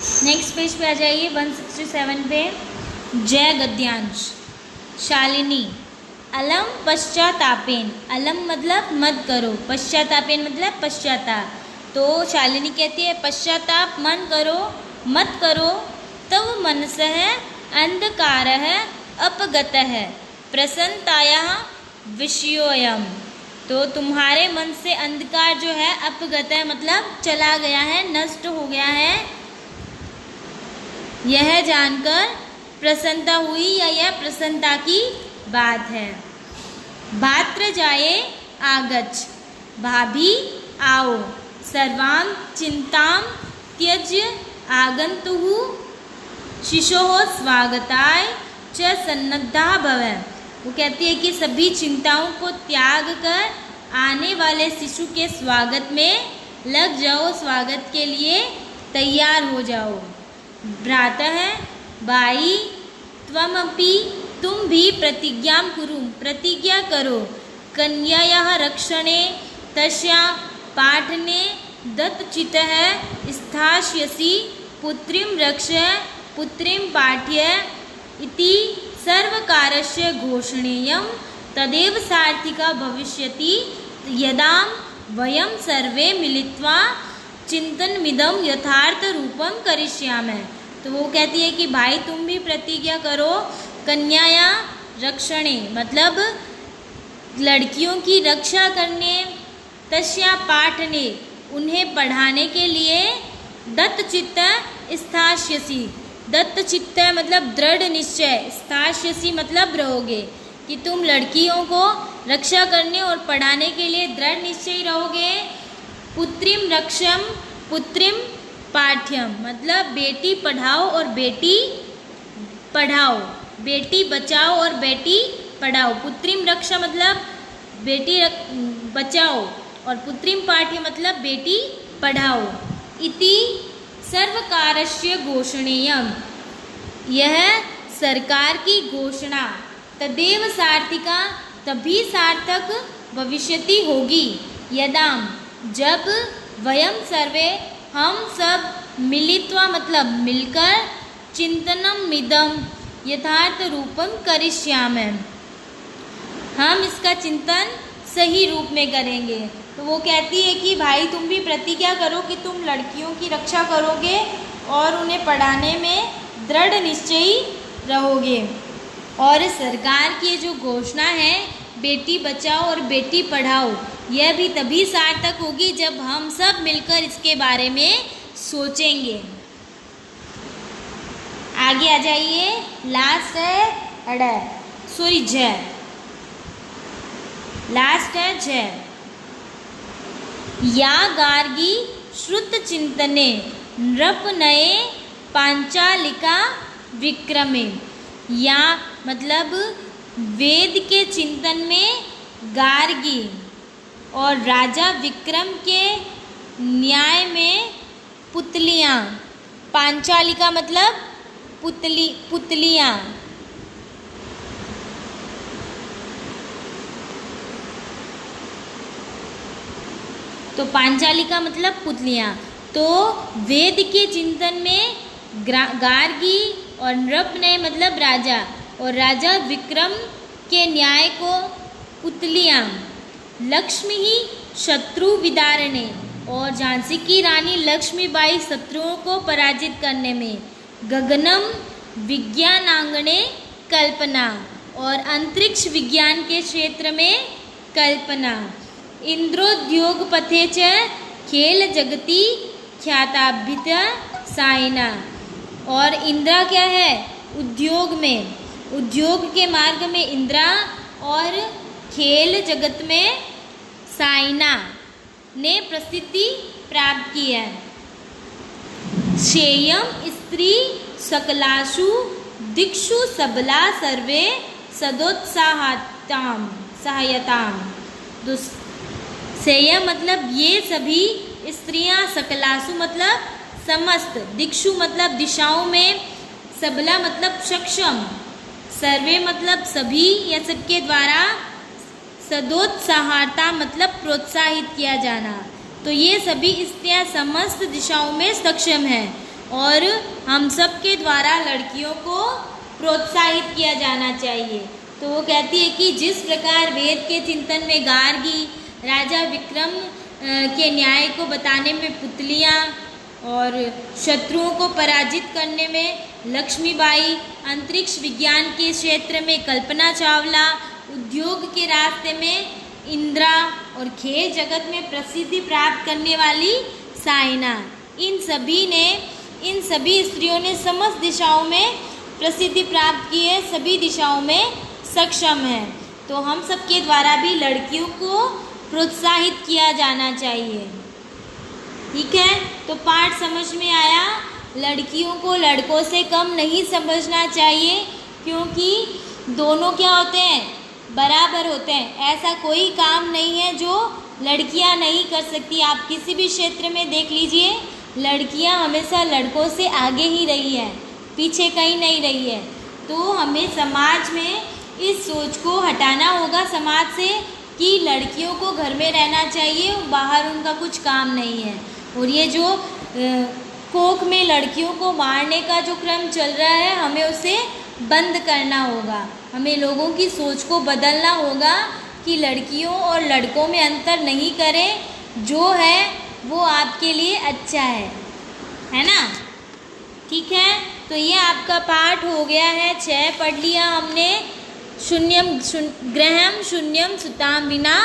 Next page पे आ जाइए 167 पे। जय गद्यांश। शालिनी। अलम पश्चातापेन। अलम मतलब मत करो, पश्चातापेन मतलब पश्चाताप। तो शालिनी कहती है पश्चाताप मन करो, मत करो। तव मनसः अंधकारः अपगतः प्रसन्नतायाः विषयोऽयम्। तो तुम्हारे मन से अंधकार जो है अपगत है मतलब चला गया है, नष्ट हो गया है, यह जानकर प्रसन्नता हुई या यह प्रसन्नता की बात है। भात्र जाये आगच्छ। भाभी आओ। सर्वां चिंतां त्यज्य आगन्तुः शिशोः स्वागताय च सन्नद्धा भव। वो कहती है कि सभी चिंताओं को त्याग कर आने वाले शिशु के स्वागत में लग जाओ, स्वागत के लिए तैयार हो जाओ। भ्रातः। बाई। त्वमपि तुम भी प्रतिज्ञां कुरु, प्रतिज्ञा करो। कन्यायाः रक्षणे तस्याः पाठने दत्तचित्तः स्थास्यसि। पुत्रीं रक्ष, पुत्रीं पाठय इति सर्वकारस्य घोषणेयं तदेव सार्थिका भविष्यति यदा वयं सर्वे मिलित्वा चिंतनमिदं यथार्थ रूपं करिष्यामः। तो वो कहती है कि भाई तुम भी प्रतिज्ञा करो। कन्याया रक्षणे मतलब लड़कियों की रक्षा करने, तस्या पाठने उन्हें पढ़ाने के लिए, दत्तचित्त स्थास्यसि। दत्तचित्त मतलब दृढ़ निश्चय, स्थास्यसि मतलब रहोगे, कि तुम लड़कियों को रक्षा करने और पढ़ाने के लिए दृढ़ निश्चय रहोगे। पुत्रीं रक्षम, पुत्रीं पाठ्यम मतलब बेटी पढ़ाओ और बेटी पढ़ाओ, बेटी बचाओ और बेटी पढ़ाओ। पुत्रीं रक्षा मतलब बेटी बचाओ और पुत्रीं पाठ्य मतलब बेटी पढ़ाओ। इति सर्वकारस्य घोषणेयम् यह सरकार की घोषणा, तदेव सार्थिका तभी सार्थक भविष्यति होगी, यदा जब वयं सर्वे हम सब मिलित्वा मतलब मिलकर, चिंतनम इदम यथार्थ रूपम करिष्यामः हम इसका चिंतन सही रूप में करेंगे। तो वो कहती है कि भाई तुम भी प्रतिज्ञा करो कि तुम लड़कियों की रक्षा करोगे और उन्हें पढ़ाने में दृढ़ निश्चयी रहोगे। और सरकार की जो घोषणा है बेटी बचाओ और बेटी पढ़ाओ, यह भी तभी सार्थक होगी जब हम सब मिलकर इसके बारे में सोचेंगे। आगे आ जाइए, लास्ट है जय। लास्ट है जय। या गार्गी श्रुत चिंतने नृपनये पांचालिका विक्रमे। या मतलब वेद के चिंतन में गार्गी और राजा विक्रम के न्याय में पुतलियाँ। पांचालिका मतलब पुतलियाँ। तो पांचालिका मतलब पुतलियाँ। तो वेद के चिंतन में गार्गी और नृपनय मतलब राजा, और राजा विक्रम के न्याय को पुतलियाँ। लक्ष्मी ही शत्रु विदारणे और झांसी की रानी लक्ष्मीबाई शत्रुओं को पराजित करने में। गगनम विज्ञानांगणे कल्पना और अंतरिक्ष विज्ञान के क्षेत्र में कल्पना। इंद्रोद्योगपथे च खेल जगति ख्याताभित साइना। और इंद्रा क्या है? उद्योग में, उद्योग के मार्ग में इंद्रा, और खेल जगत में साइना ने प्रसिद्धि प्राप्त की है। श्रेयम स्त्री सकलासु दिक्षु सबला सर्वे सदोत्साहताम सहायताम। श्रेय मतलब ये सभी स्त्रियां, सकलासु मतलब समस्त, दिक्षु मतलब दिशाओं में, सबला मतलब सक्षम, सर्वे मतलब सभी या सबके द्वारा, सदोत्साहता मतलब प्रोत्साहित किया जाना। तो ये सभी स्त्रियां समस्त दिशाओं में सक्षम हैं। और हम सब के द्वारा लड़कियों को प्रोत्साहित किया जाना चाहिए। तो वो कहती है कि जिस प्रकार वेद के चिंतन में गार्गी, राजा विक्रम के न्याय को बताने में पुतलियाँ और शत्रुओं को पराजित करने में लक्ष्मीबाई, अंतरिक्ष विज्ञान के क्षेत्र में कल्पना चावला, उद्योग के रास्ते में इंदिरा और खेल जगत में प्रसिद्धि प्राप्त करने वाली साइना, इन सभी स्त्रियों ने समस्त दिशाओं में प्रसिद्धि प्राप्त की है, सभी दिशाओं में सक्षम है। तो हम सबके द्वारा भी लड़कियों को प्रोत्साहित किया जाना चाहिए। ठीक है, तो पाठ समझ में आया। लड़कियों को लड़कों से कम नहीं समझना चाहिए, क्योंकि दोनों क्या होते हैं, बराबर होते हैं। ऐसा कोई काम नहीं है जो लड़कियां नहीं कर सकती। आप किसी भी क्षेत्र में देख लीजिए, लड़कियां हमेशा लड़कों से आगे ही रही है, पीछे कहीं नहीं रही है। तो हमें समाज में इस सोच को हटाना होगा समाज से कि लड़कियों को घर में रहना चाहिए, बाहर उनका कुछ काम नहीं है। और ये जो कोख में लड़कियों को मारने का जो क्रम चल रहा है, हमें उसे बंद करना होगा। हमें लोगों की सोच को बदलना होगा कि लड़कियों और लड़कों में अंतर नहीं करें, जो है वो आपके लिए अच्छा है ना। ठीक है, तो ये आपका पाठ हो गया है 6 पढ़ लिया हमने। गृहम शून्यम सुताम विना,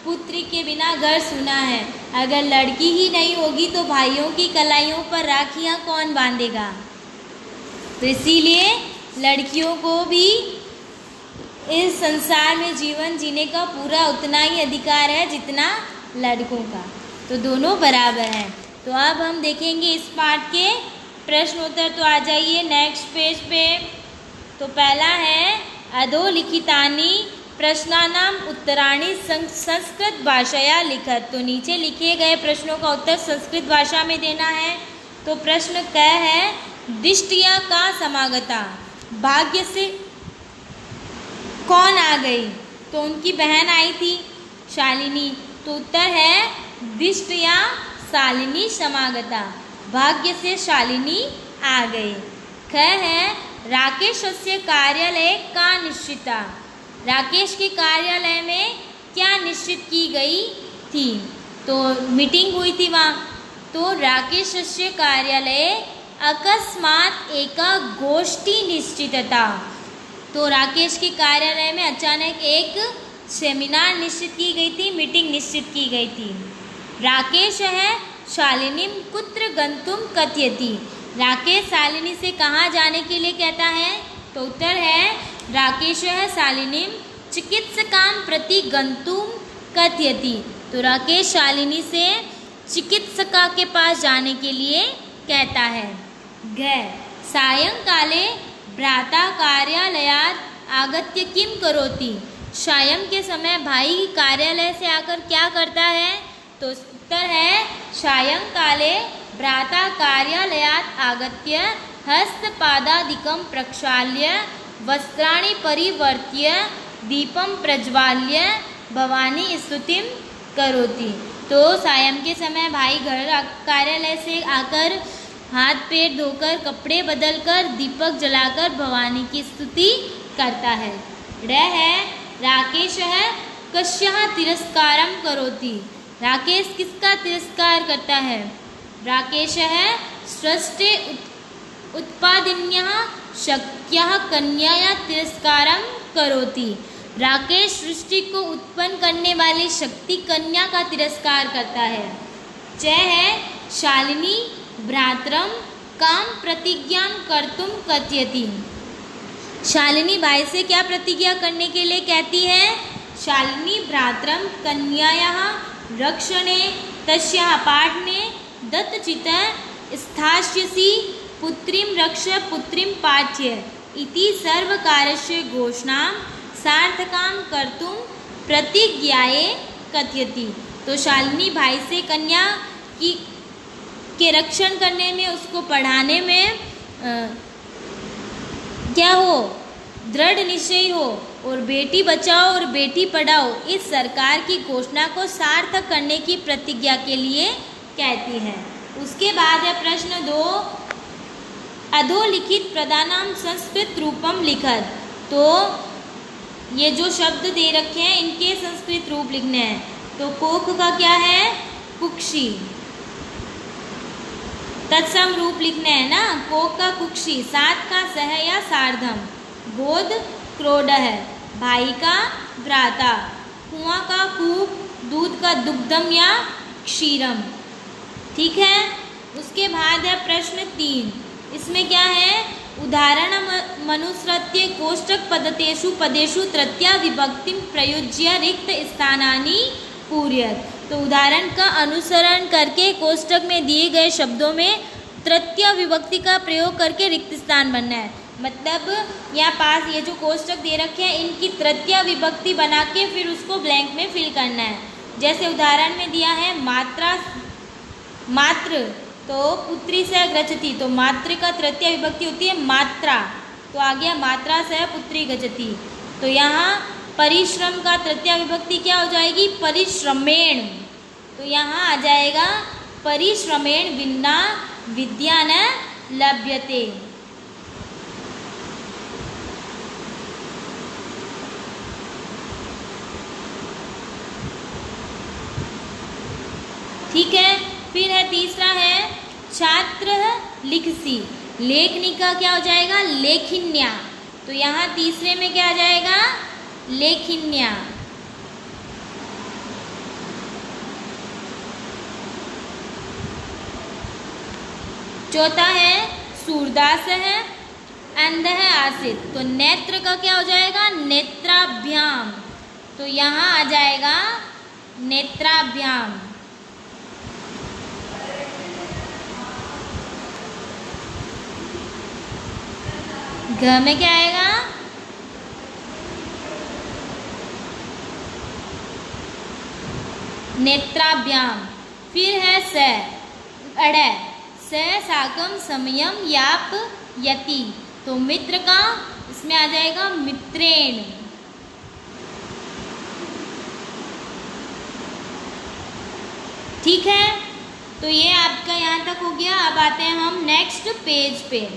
पुत्री के बिना घर सुना है। अगर लड़की ही नहीं होगी तो भाइयों की कलाइयों पर राखियाँ कौन बांधेगा। तो इसीलिए लड़कियों को भी इस संसार में जीवन जीने का पूरा उतना ही अधिकार है जितना लड़कों का। तो दोनों बराबर हैं। तो अब हम देखेंगे इस पाठ के प्रश्न उत्तर। तो आ जाइए नेक्स्ट पेज पे। तो पहला है अधोलिखितानि प्रश्नानाम उत्तराणि संस्कृत भाषाया लिखत। तो नीचे लिखे गए प्रश्नों का उत्तर संस्कृत भाषा में देना है। तो प्रश्न क है दिष्टिया का समागता, भाग्य से कौन आ गई। तो उनकी बहन आई थी शालिनी। तो उत्तर है दिष्टिया शालिनी समागता, भाग्य से शालिनी आ गई। ख है राकेशस्य कार्यालय का निश्चिता, राकेश के कार्यालय में क्या निश्चित की गई थी। तो मीटिंग हुई थी वहाँ। तो राकेशस्य कार्यालय अकस्मात एका गोष्ठी निश्चितता। तो राकेश के कार्यालय में अचानक एक सेमिनार निश्चित की गई थी, मीटिंग निश्चित की गई थी। राकेश है शालिनीम कुत्र गंतुम कथयति, राकेश शालिनी से कहाँ जाने के लिए कहता है। तो उत्तर है राकेश है शालिनीम चिकित्सकाम प्रति गंतुम कथयति। तो राकेश शालिनी से चिकित्सका के पास जाने के लिए कहता है। घ सायंकाले भ्राता कार्यालयात आगत्य किम करोति, सायं के समय भाई कार्यालय से आकर क्या करता है। तो उत्तर है सायंकाले भ्राता कार्यालयात आगत्य हस्तपादादिकं प्रक्षाल्य वस्त्राणि परिवर्त्य दीपं प्रज्वाल्य भवानी स्तुतिं करोति। तो सायं के समय भाई घर कार्यालय से आकर हाथ पैर धोकर कपड़े बदलकर दीपक जलाकर भवानी की स्तुति करता है। ड है राकेश है कस्यः तिरस्कारं करोति, राकेश किसका तिरस्कार करता है। राकेश है सृष्टे उत्पादिन्यः शक्यः कन्याया तिरस्कारं करोति, राकेश सृष्टि को उत्पन्न करने वाली शक्ति कन्या का तिरस्कार करता है। च है शालिनी भ्रातरम काम प्रतिज्ञा कर्तुम कथयति, शालिनी भाई से क्या प्रतिज्ञा करने के लिए कहती है। शालिनी भ्रातरम कन्यायाः रक्षणे तस्याः पाठने दत्तचित स्थास्यसि पुत्रीं रक्ष पुत्रीं पाठ्य इति सर्वकारस्य घोषणां सार्थकां कर्तुं प्रतिज्ञाये कथयति। तो शालिनी भाई से कन्या के रक्षण करने में, उसको पढ़ाने में क्या हो, दृढ़ निश्चय हो और बेटी बचाओ और बेटी पढ़ाओ इस सरकार की घोषणा को सार्थक करने की प्रतिज्ञा के लिए कहती है। उसके बाद है प्रश्न 2, अधोलिखित प्रदानाम संस्कृत रूपम लिखत। तो ये जो शब्द दे रखे हैं इनके संस्कृत रूप लिखने हैं। तो कोक का क्या है? कुक्षी। तत्सम रूप लिखने हैं ना, कोक का कुक्षी, सात का सह या सार्धम, गोद क्रोड है, भाई का भ्राता, कुआं का कूप, दूध का दुग्धम या क्षीरम। ठीक है। उसके बाद है प्रश्न 3। इसमें क्या है? उदाहरण मनुसृत्य कोष्टक पदतेषु पदेषु तृतीया विभक्ति प्रयुज्य रिक्त स्थानानि पूरयत। तो उदाहरण का अनुसरण करके कोष्टक में दिए गए शब्दों में तृतीय विभक्ति का प्रयोग करके रिक्त स्थान बनना है। मतलब यहाँ पास ये जो कोष्टक दे रखे हैं इनकी तृतीय विभक्ति बना के फिर उसको ब्लैंक में फिल करना है। जैसे उदाहरण में दिया है मात्र, तो पुत्री से गच्छति, तो मात्र का तृतीय विभक्ति होती है मात्रा, तो आ गया मात्रा से पुत्री गच्छति। तो यहाँ परिश्रम का तृतीय विभक्ति क्या हो जाएगी? परिश्रमेण। तो यहाँ आ जाएगा परिश्रमेण विना विद्या न लभ्यते। ठीक है। फिर है तीसरा है छात्र लिखसी, लेखनी का क्या हो जाएगा? लेखिन्या। तो यहाँ तीसरे में क्या आ जाएगा? लेखिन्या। चौथा है सूरदास है, अंध है आसित, तो नेत्र का क्या हो जाएगा? नेत्राभ्याम। तो यहाँ आ जाएगा नेत्राभ्याम। घ में क्या आएगा? नेत्राभ्याम। फिर है स, अड़े, स साकम समयम याप यति, तो मित्र का इसमें आ जाएगा मित्रेण। ठीक है। तो ये आपका यहाँ तक हो गया। अब आते हैं हम नेक्स्ट पेज पे।